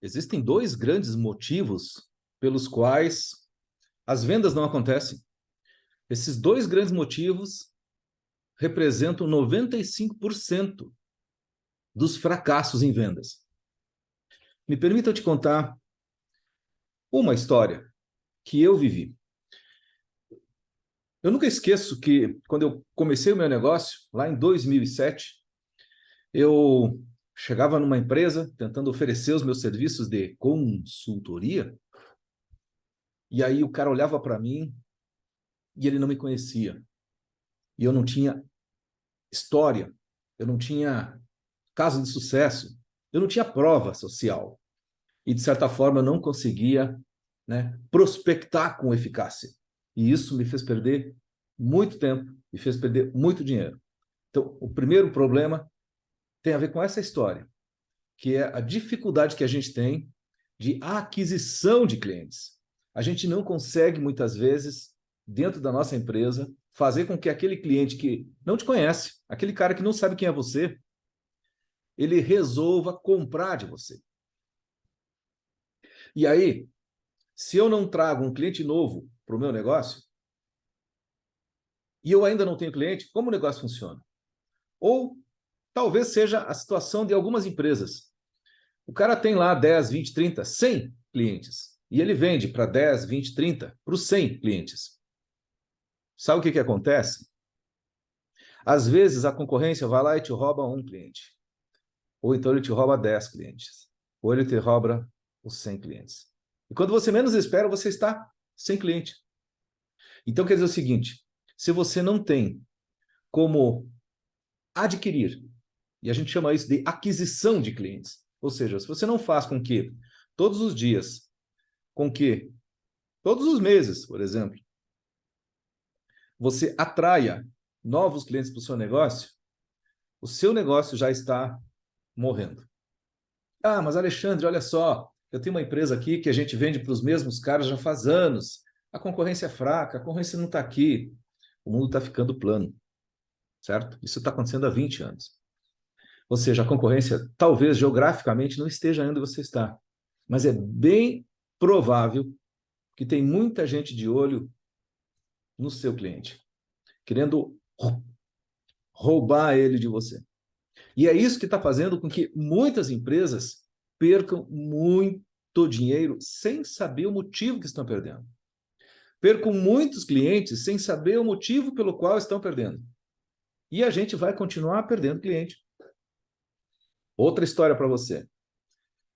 Existem dois grandes motivos pelos quais as vendas não acontecem. Esses dois grandes motivos representam 95% dos fracassos em vendas. Me permita eu te contar uma história que eu vivi. Eu nunca esqueço que, quando eu comecei o meu negócio, lá em 2007, eu chegava numa empresa tentando oferecer os meus serviços de consultoria, e aí o cara olhava para mim e ele não me conhecia. E eu não tinha história, eu não tinha caso de sucesso, eu não tinha prova social. E, de certa forma, eu não conseguia, né, prospectar com eficácia. E isso me fez perder muito tempo, me fez perder muito dinheiro. Então, o primeiro problema tem a ver com essa história, que é a dificuldade que a gente tem de aquisição de clientes. A gente não consegue, muitas vezes, dentro da nossa empresa, fazer com que aquele cliente que não te conhece, aquele cara que não sabe quem é você, ele resolva comprar de você. E aí, se eu não trago um cliente novo para o meu negócio, e eu ainda não tenho cliente, como o negócio funciona? Ou talvez seja a situação de algumas empresas. O cara tem lá 10, 20, 30, 100 clientes. E ele vende para 10, 20, 30, para os 100 clientes. Sabe o que acontece? Às vezes a concorrência vai lá e te rouba um cliente. Ou então ele te rouba 10 clientes. Ou ele te rouba os 100 clientes. E quando você menos espera, você está sem cliente. Então quer dizer o seguinte, se você não tem como adquirir, e a gente chama isso de aquisição de clientes, ou seja, se você não faz com que todos os dias, com que todos os meses, por exemplo, você atraia novos clientes para o seu negócio já está morrendo. Ah, mas Alexandre, olha só, eu tenho uma empresa aqui que a gente vende para os mesmos caras já faz anos. A concorrência é fraca, a concorrência não está aqui. O mundo está ficando plano, certo? Isso está acontecendo há 20 anos. Ou seja, a concorrência talvez geograficamente não esteja onde você está, mas é bem provável que tem muita gente de olho no seu cliente, querendo roubar ele de você. E é isso que está fazendo com que muitas empresas percam muito dinheiro sem saber o motivo que estão perdendo. Percam muitos clientes sem saber o motivo pelo qual estão perdendo. E a gente vai continuar perdendo cliente. Outra história para você.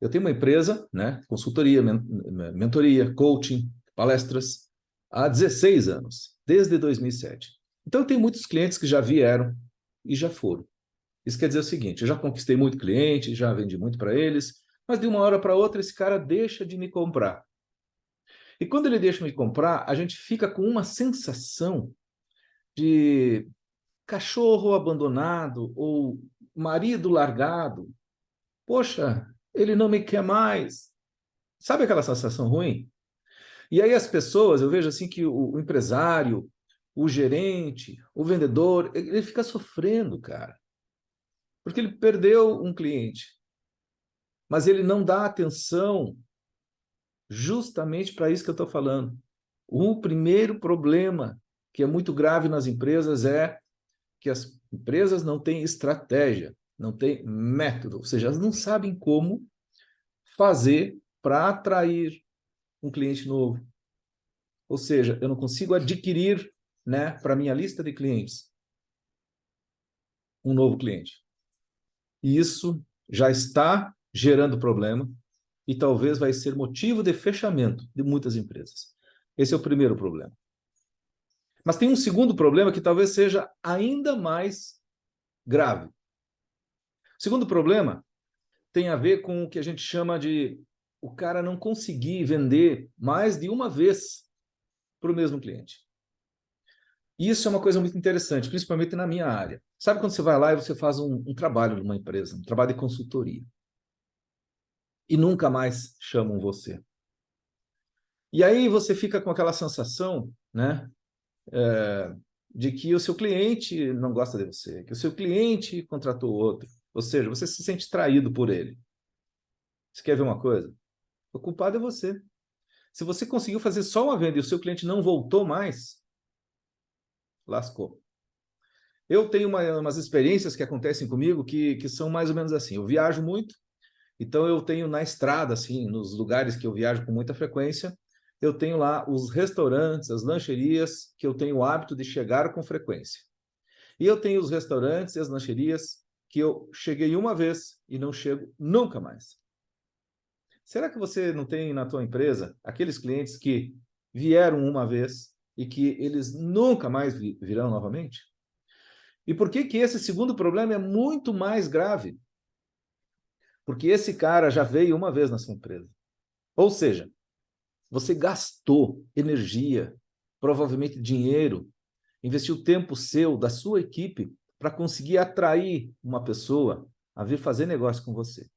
Eu tenho uma empresa, né, consultoria, mentoria, coaching, palestras, há 16 anos, desde 2007. Então, eu tenho muitos clientes que já vieram e já foram. Isso quer dizer o seguinte, eu já conquistei muito cliente, já vendi muito para eles, mas de uma hora para outra esse cara deixa de me comprar. E quando ele deixa de me comprar, a gente fica com uma sensação de cachorro abandonado ou marido largado. Poxa, ele não me quer mais. Sabe aquela sensação ruim? E aí as pessoas, eu vejo assim que o empresário, o gerente, o vendedor, ele fica sofrendo, cara. Porque ele perdeu um cliente. Mas ele não dá atenção justamente para isso que eu estou falando. O primeiro problema que é muito grave nas empresas é que as empresas não têm estratégia, não têm método, ou seja, elas não sabem como fazer para atrair um cliente novo. Ou seja, eu não consigo adquirir, né, para minha lista de clientes um novo cliente. E isso já está gerando problema e talvez vai ser motivo de fechamento de muitas empresas. Esse é o primeiro problema. Mas tem um segundo problema que talvez seja ainda mais grave. O segundo problema tem a ver com o que a gente chama de o cara não conseguir vender mais de uma vez para o mesmo cliente. E isso é uma coisa muito interessante, principalmente na minha área. Sabe quando você vai lá e você faz um trabalho numa empresa, um trabalho de consultoria, e nunca mais chamam você. E aí você fica com aquela sensação, né, de que o seu cliente não gosta de você, que o seu cliente contratou outro. Ou seja, você se sente traído por ele. Você quer ver uma coisa? O culpado é você. Se você conseguiu fazer só uma venda e o seu cliente não voltou mais, lascou. Eu tenho umas experiências que acontecem comigo que são mais ou menos assim. Eu viajo muito, então eu tenho na estrada, assim, nos lugares que eu viajo com muita frequência, eu tenho lá os restaurantes, as lancherias que eu tenho o hábito de chegar com frequência. E eu tenho os restaurantes e as lancherias que eu cheguei uma vez e não chego nunca mais. Será que você não tem na tua empresa aqueles clientes que vieram uma vez e que eles nunca mais virão novamente? E por que que esse segundo problema é muito mais grave? Porque esse cara já veio uma vez na sua empresa. Ou seja, você gastou energia, provavelmente dinheiro, investiu tempo seu, da sua equipe, para conseguir atrair uma pessoa a vir fazer negócio com você.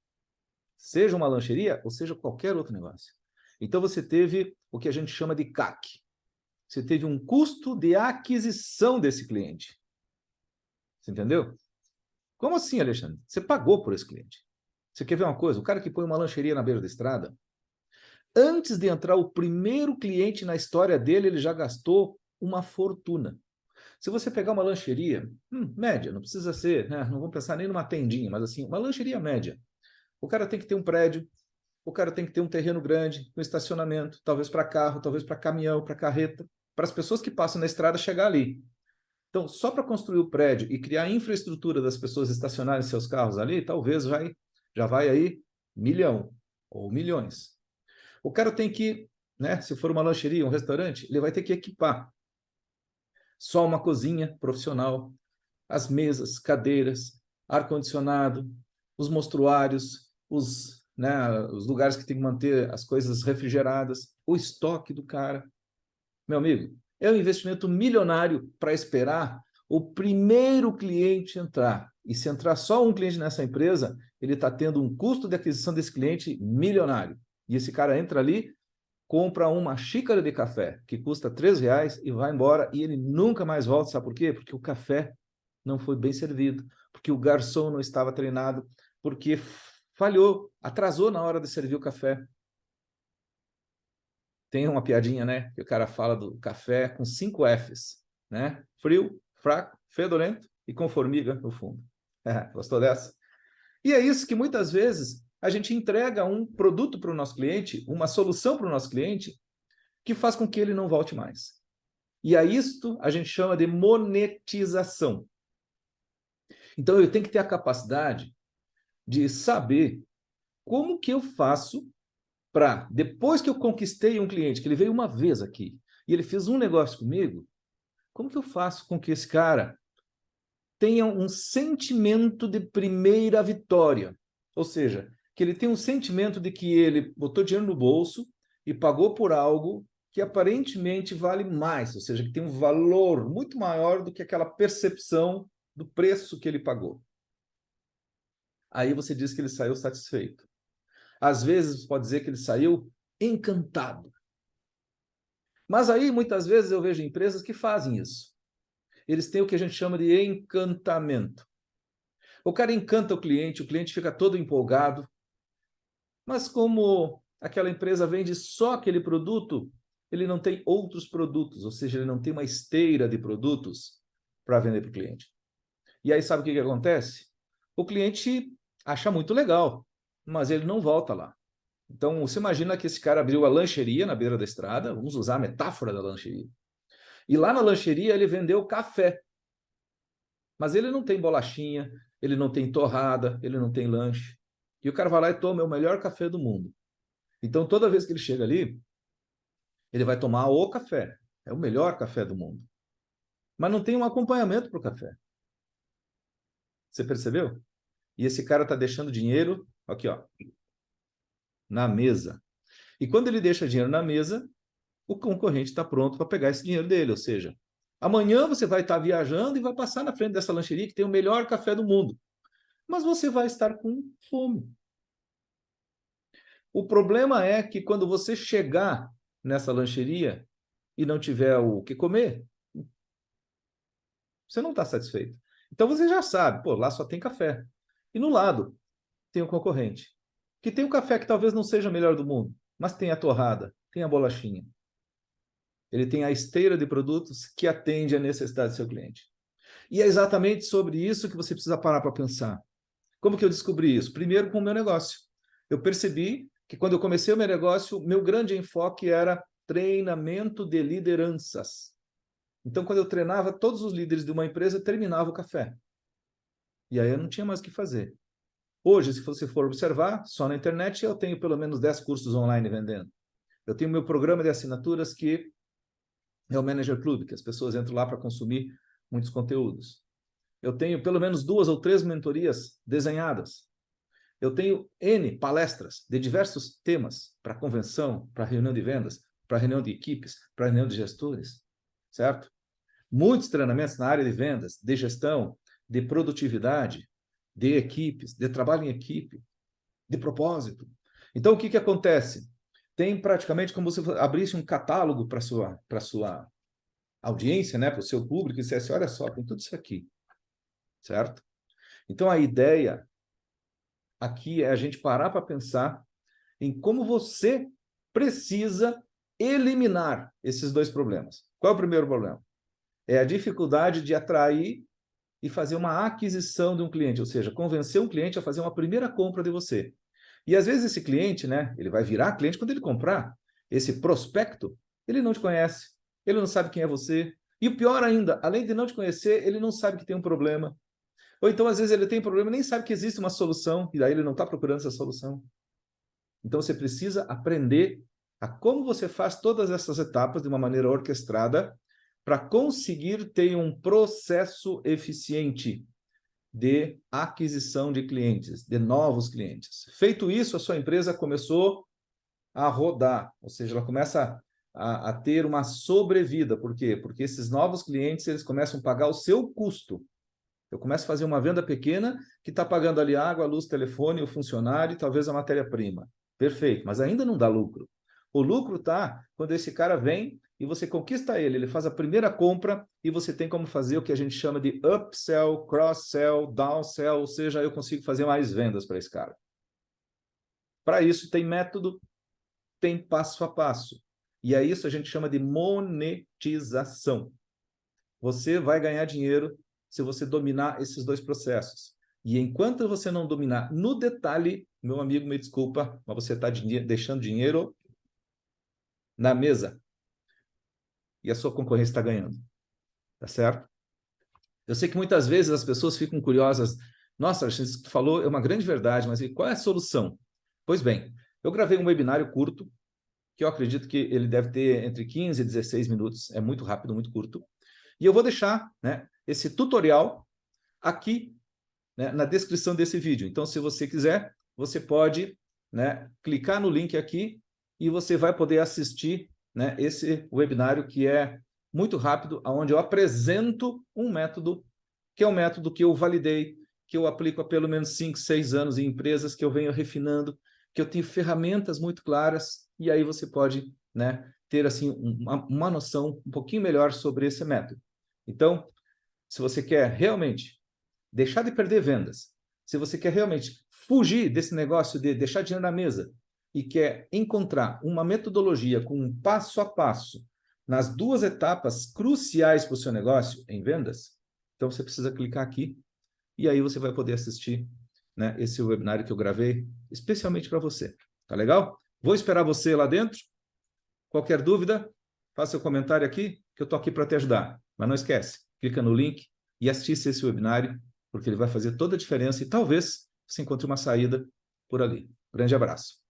Seja uma lancheria ou seja qualquer outro negócio. Então você teve o que a gente chama de CAC. Você teve um custo de aquisição desse cliente. Você entendeu? Como assim, Alexandre? Você pagou por esse cliente. Você quer ver uma coisa? O cara que põe uma lancheria na beira da estrada, antes de entrar o primeiro cliente na história dele, ele já gastou uma fortuna. Se você pegar uma lancheria, média, não precisa ser, né? Não vamos pensar nem numa tendinha, mas assim, uma lancheria média. O cara tem que ter um prédio, o cara tem que ter um terreno grande, um estacionamento, talvez para carro, talvez para caminhão, para carreta, para as pessoas que passam na estrada chegar ali. Então, só para construir o prédio e criar a infraestrutura das pessoas estacionarem seus carros ali, talvez já vai aí milhão ou milhões. O cara tem que, né, se for uma lancheria, um restaurante, ele vai ter que equipar só uma cozinha profissional, as mesas, cadeiras, ar-condicionado, os mostruários, os lugares que tem que manter as coisas refrigeradas, o estoque do cara. Meu amigo, é um investimento milionário para esperar o primeiro cliente entrar. E se entrar só um cliente nessa empresa, ele está tendo um custo de aquisição desse cliente milionário. E esse cara entra ali, compra uma xícara de café que custa R$ 3 e vai embora e ele nunca mais volta. Sabe por quê? Porque o café não foi bem servido, porque o garçom não estava treinado, porque falhou, atrasou na hora de servir o café. Tem uma piadinha, né? Que o cara fala do café com 5 Fs, né? Frio, fraco, fedorento e com formiga no fundo. Gostou dessa? E é isso que muitas vezes a gente entrega um produto para o nosso cliente, uma solução para o nosso cliente, que faz com que ele não volte mais. E a isto a gente chama de monetização. Então eu tenho que ter a capacidade de saber como que eu faço para, depois que eu conquistei um cliente, que ele veio uma vez aqui, e ele fez um negócio comigo, como que eu faço com que esse cara tenha um sentimento de primeira vitória? Ou seja, que ele tenha um sentimento de que ele botou dinheiro no bolso e pagou por algo que aparentemente vale mais, ou seja, que tem um valor muito maior do que aquela percepção do preço que ele pagou. Aí você diz que ele saiu satisfeito. Às vezes pode dizer que ele saiu encantado. Mas aí, muitas vezes, eu vejo empresas que fazem isso. Eles têm o que a gente chama de encantamento. O cara encanta o cliente fica todo empolgado, mas como aquela empresa vende só aquele produto, ele não tem outros produtos, ou seja, ele não tem uma esteira de produtos para vender para o cliente. E aí, sabe o que acontece? O cliente acha muito legal, mas ele não volta lá. Então, você imagina que esse cara abriu a lancheria na beira da estrada, vamos usar a metáfora da lancheria. E lá na lancheria ele vendeu café. Mas ele não tem bolachinha, ele não tem torrada, ele não tem lanche. E o cara vai lá e toma o melhor café do mundo. Então, toda vez que ele chega ali, ele vai tomar o café. É o melhor café do mundo. Mas não tem um acompanhamento para o café. Você percebeu? E esse cara está deixando dinheiro, aqui, ó, na mesa. E quando ele deixa dinheiro na mesa, o concorrente está pronto para pegar esse dinheiro dele. Ou seja, amanhã você vai estar viajando e vai passar na frente dessa lancheria que tem o melhor café do mundo. Mas você vai estar com fome. O problema é que quando você chegar nessa lancheria e não tiver o que comer, você não está satisfeito. Então você já sabe, pô, lá só tem café. E no lado tem o concorrente. que tem um café que talvez não seja o melhor do mundo, mas tem a torrada, tem a bolachinha. Ele tem a esteira de produtos que atende à necessidade do seu cliente. E é exatamente sobre isso que você precisa parar para pensar. Como que eu descobri isso? Primeiro, com o meu negócio. Eu percebi que quando eu comecei o meu negócio, meu grande enfoque era treinamento de lideranças. Então, quando eu treinava todos os líderes de uma empresa, terminava o café. E aí eu não tinha mais o que fazer. Hoje, se você for observar, só na internet eu tenho pelo menos 10 cursos online vendendo. Eu tenho meu programa de assinaturas que é o Manager Club, que as pessoas entram lá para consumir muitos conteúdos. Eu tenho pelo menos 2 ou 3 mentorias desenhadas. Eu tenho N palestras de diversos temas para convenção, para reunião de vendas, para reunião de equipes, para reunião de gestores, certo? Muitos treinamentos na área de vendas, de gestão, de produtividade, de equipes, de trabalho em equipe, de propósito. Então, o que acontece? Tem praticamente como se abrisse um catálogo para a sua audiência, né, para o seu público, e dissesse, olha só, tem tudo isso aqui, certo? Então, a ideia aqui é a gente parar para pensar em como você precisa eliminar esses 2 problemas. Qual é o primeiro problema? É a dificuldade de atrair e fazer uma aquisição de um cliente, ou seja, convencer um cliente a fazer uma primeira compra de você. E às vezes esse cliente, né, ele vai virar cliente quando ele comprar. Esse prospecto, ele não te conhece, ele não sabe quem é você. E o pior ainda, além de não te conhecer, ele não sabe que tem um problema. Ou então, às vezes, ele tem um problema e nem sabe que existe uma solução, e daí ele não está procurando essa solução. Então, você precisa aprender a como você faz todas essas etapas de uma maneira orquestrada para conseguir ter um processo eficiente de aquisição de clientes, de novos clientes. Feito isso, a sua empresa começou a rodar, ou seja, ela começa a ter uma sobrevida. Por quê? Porque esses novos clientes, eles começam a pagar o seu custo. Eu começo a fazer uma venda pequena que está pagando ali água, luz, telefone, o funcionário e talvez a matéria-prima. Perfeito, mas ainda não dá lucro. O lucro está quando esse cara vem e você conquista ele, ele faz a primeira compra e você tem como fazer o que a gente chama de upsell, cross-sell, downsell, ou seja, eu consigo fazer mais vendas para esse cara. Para isso tem método, tem passo a passo. E é isso a gente chama de monetização. Você vai ganhar dinheiro se você dominar esses 2 processos. E enquanto você não dominar no detalhe, meu amigo, me desculpa, mas você está deixando dinheiro na mesa. E a sua concorrência está ganhando. Tá certo? Eu sei que muitas vezes as pessoas ficam curiosas. Nossa, isso que tu falou é uma grande verdade, mas qual é a solução? Pois bem, eu gravei um webinário curto, que eu acredito que ele deve ter entre 15 e 16 minutos. É muito rápido, muito curto. E eu vou deixar, né, esse tutorial aqui, né, na descrição desse vídeo. Então, se você quiser, você pode, né, clicar no link aqui e você vai poder assistir, né, esse webinário que é muito rápido, onde eu apresento um método, que é um método que eu validei, que eu aplico há pelo menos 5, 6 anos em empresas, que eu venho refinando, que eu tenho ferramentas muito claras, e aí você pode, né, ter assim, uma noção um pouquinho melhor sobre esse método. Então, se você quer realmente deixar de perder vendas, se você quer realmente fugir desse negócio de deixar dinheiro na mesa e quer encontrar uma metodologia com um passo a passo nas 2 etapas cruciais para o seu negócio em vendas, então você precisa clicar aqui e aí você vai poder assistir, né, esse webinário que eu gravei especialmente para você. Tá legal? Vou esperar você lá dentro. Qualquer dúvida, faça seu comentário aqui, que eu estou aqui para te ajudar. Mas não esquece, clica no link e assista esse webinário, porque ele vai fazer toda a diferença e talvez você encontre uma saída por ali. Grande abraço.